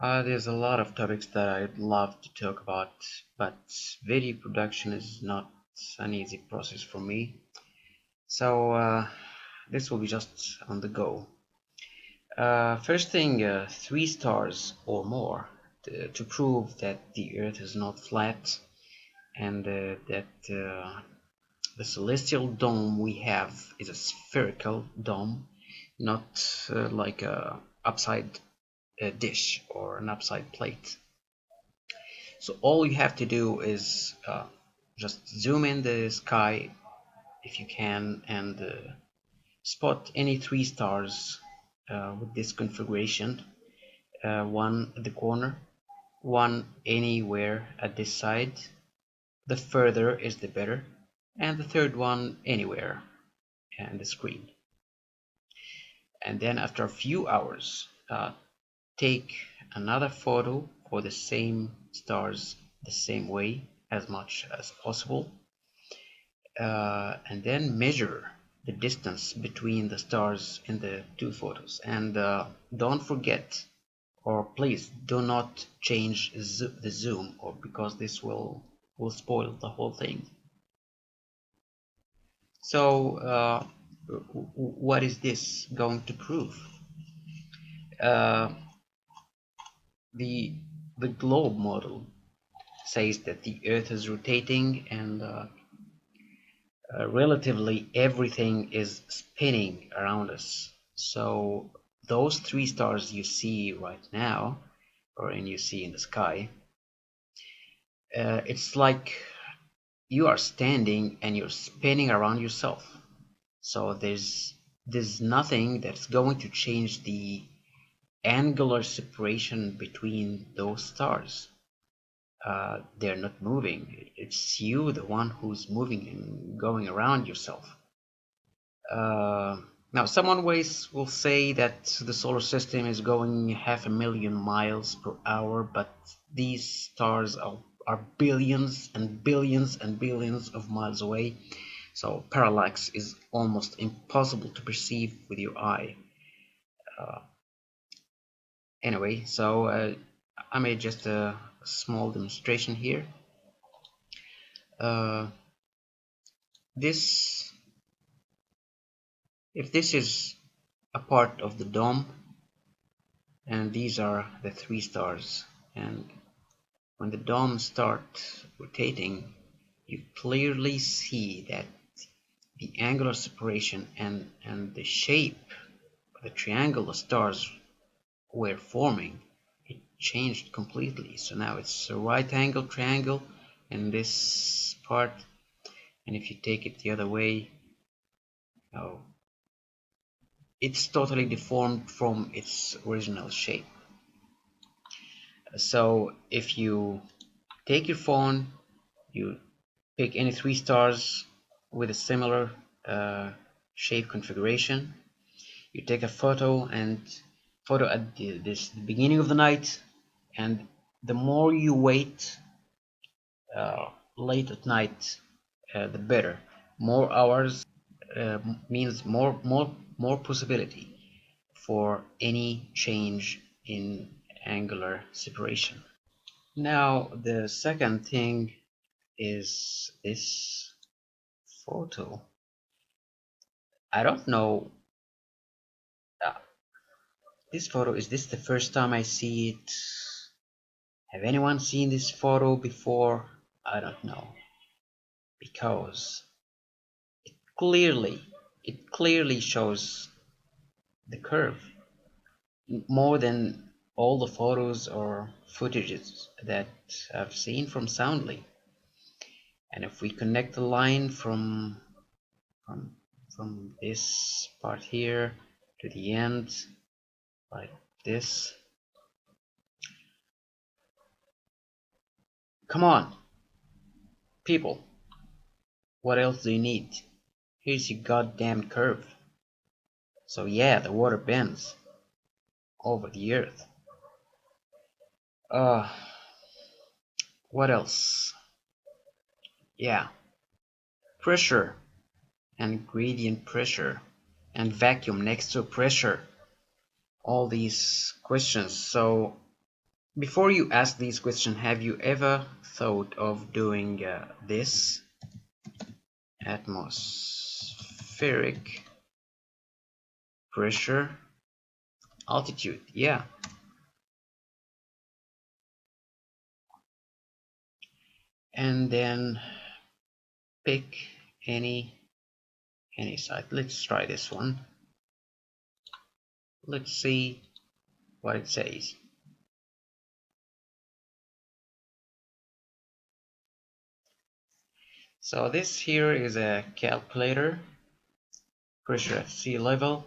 There's a lot of topics that I'd love to talk about, but video production is not an easy process for me. So this will be just on the go. First thing, 3 stars or more to prove that the Earth is not flat and that the celestial dome we have is a spherical dome, not like a upside dish or an upside plate. So all you have to do is just zoom in the sky if you can and spot any 3 stars with this configuration. One at the corner, one anywhere at this side. The further is the better, and the third one anywhere on the screen. And then after a few hours, take another photo for the same stars the same way as much as possible, and then measure the distance between the stars in the 2 photos. And don't forget, or please do not change the zoom, or because this will spoil the whole thing. So what is this going to prove? uh, the the globe model says that the Earth is rotating and relatively everything is spinning around us. So those 3 stars you see right now, or you see in the sky, it's like you are standing and you're spinning around yourself. So there's nothing that's going to change the angular separation between those stars. They're not moving. It's you, the one who's moving and going around yourself. Uh, Now, someone will say that the solar system is going 500,000 miles per hour, but these stars are billions and billions and billions of miles away, so parallax is almost impossible to perceive with your eye. Uh, anyway, so I made just a small demonstration here. Uh, this, if this is a part of the dome, and these are the 3 stars, and when the dome starts rotating, you clearly see that the angular separation and the shape of the triangle the stars were forming, it changed completely. So now it's a right angle triangle in this part, and if you take it the other way, oh, it's totally deformed from its original shape. So if you take your phone, you pick any 3 stars with a similar shape configuration, you take a photo at the beginning of the night, and the more you wait late at night, the better. More hours means more possibility for any change in angular separation. Now the second thing is this photo. I don't know. uh, this photo, is this the first time I see it? Have anyone seen this photo before? I don't know, because clearly it clearly shows the curve more than all the photos or footages that I've seen from Soundly. And if we connect the line from from this part here to the end like this, come on people, what else do you need? Here's your goddamn curve. So yeah, the water bends over the earth. uh what else? Yeah, pressure and gradient pressure and vacuum next to pressure, all these questions. So before you ask these questions, have you ever thought of doing this atmospheric pressure altitude? Yeah. And then pick any site. Let's try this one. Let's see what it says. So this here is a calculator. Pressure at sea level,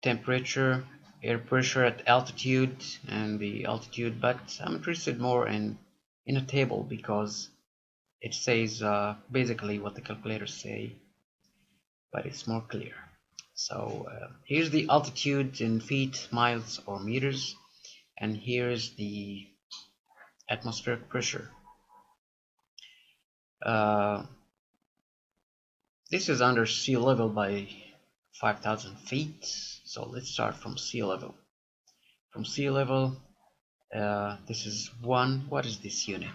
temperature, air pressure at altitude, and the altitude, but I'm interested more in a table because it says basically what the calculators say, but it's more clear. So here's the altitude in feet, miles, or meters, and here's the atmospheric pressure. This is under sea level by 5,000 feet. So let's start from sea level. From sea level, this is one. What is this unit?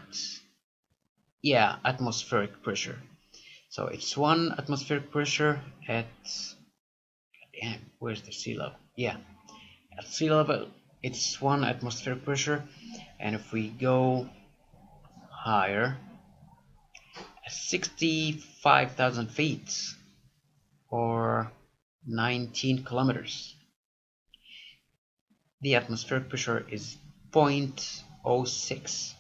Yeah, atmospheric pressure. So it's one atmospheric pressure at. Damn, where's the sea level? Yeah, at sea level, it's one atmospheric pressure, and if we go higher, at 65,000 feet or 19 kilometers, the atmospheric pressure is 0.06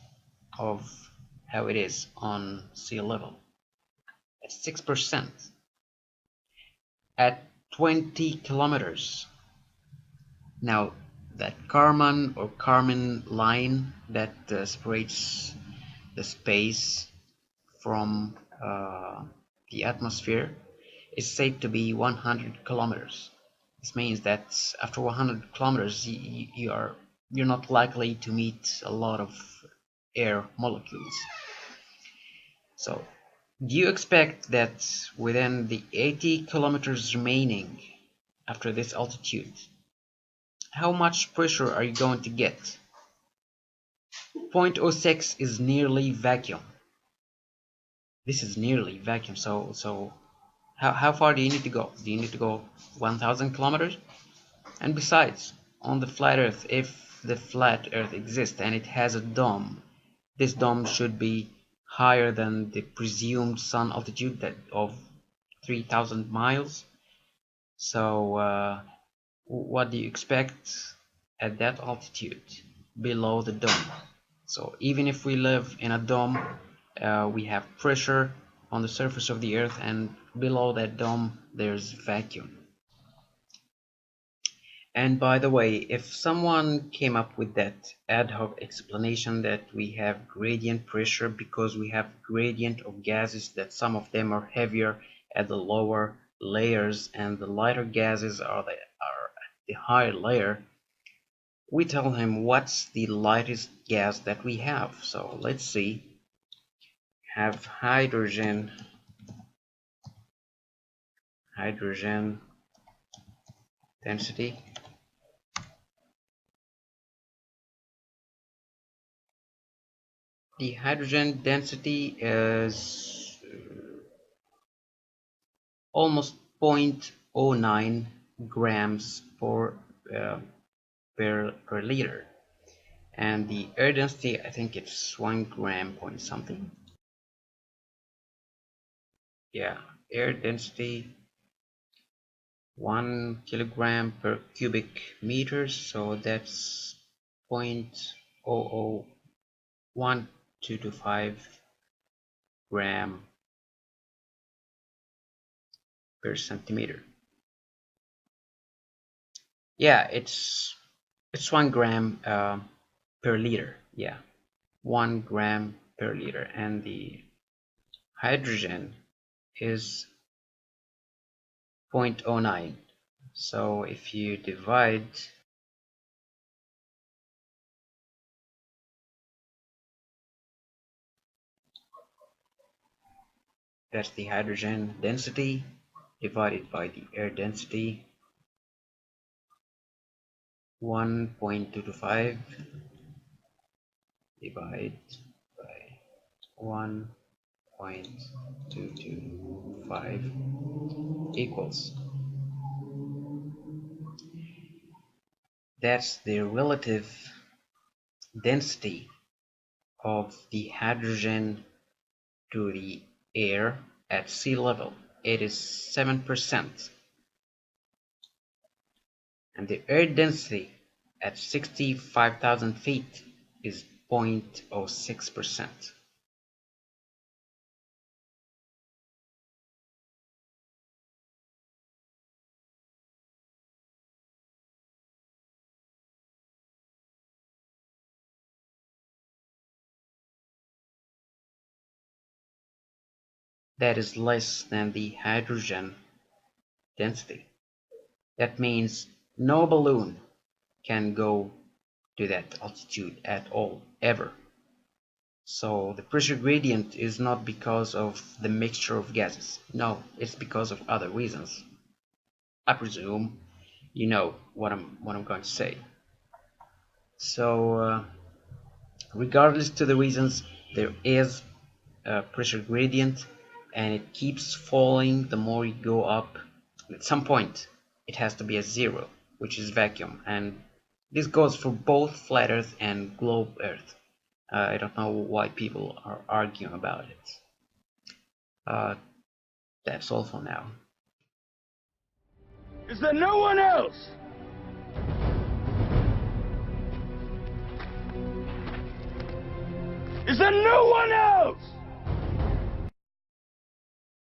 of how it is on sea level. That's 6%. At 20 kilometers. Now, that Kármán line that separates the space from the atmosphere is said to be 100 kilometers. This means that after 100 kilometers, you're not likely to meet a lot of air molecules. So, do you expect that within the 80 kilometers remaining after this altitude, how much pressure are you going to get? 0.06 is nearly vacuum. This is nearly vacuum. So how far do you need to go? Do you need to go 1,000 kilometers? And besides, on the flat Earth, if the flat Earth exists and it has a dome, this dome should be higher than the presumed sun altitude of 3,000 miles. So what do you expect at that altitude below the dome? So even if we live in a dome, we have pressure on the surface of the Earth, and below that dome there's vacuum. And by the way, if someone came up with that ad hoc explanation that we have gradient pressure because we have gradient of gases, that some of them are heavier at the lower layers and the lighter gases are at the higher layer, we tell him what's the lightest gas that we have. So let's see. Have hydrogen density. The hydrogen density is almost 0.09 grams uh, per liter, and the air density, I think it's 1 gram point something. Yeah, air density 1 kilogram per cubic meter, so that's 0.00125 gram per centimeter. Yeah, it's 1 gram per liter. Yeah, 1 gram per liter, and the hydrogen is 0.09. So if you divide that's the hydrogen density divided by the air density, 1.225, divide by 1.225 equals. That's the relative density of the hydrogen to the air at sea level. It is 7%. And the air density at 65,000 feet is 0.06%. That is less than the hydrogen density. That means no balloon can go to that altitude at all, ever. So the pressure gradient is not because of the mixture of gases. No, it's because of other reasons. I presume you know what I'm going to say. So regardless to the reasons, there is a pressure gradient, and it keeps falling the more you go up. At some point, it has to be a zero, which is vacuum, and this goes for both flat Earth and globe Earth. I don't know why people are arguing about it. That's all for now. Is there no one else? Is there no one else?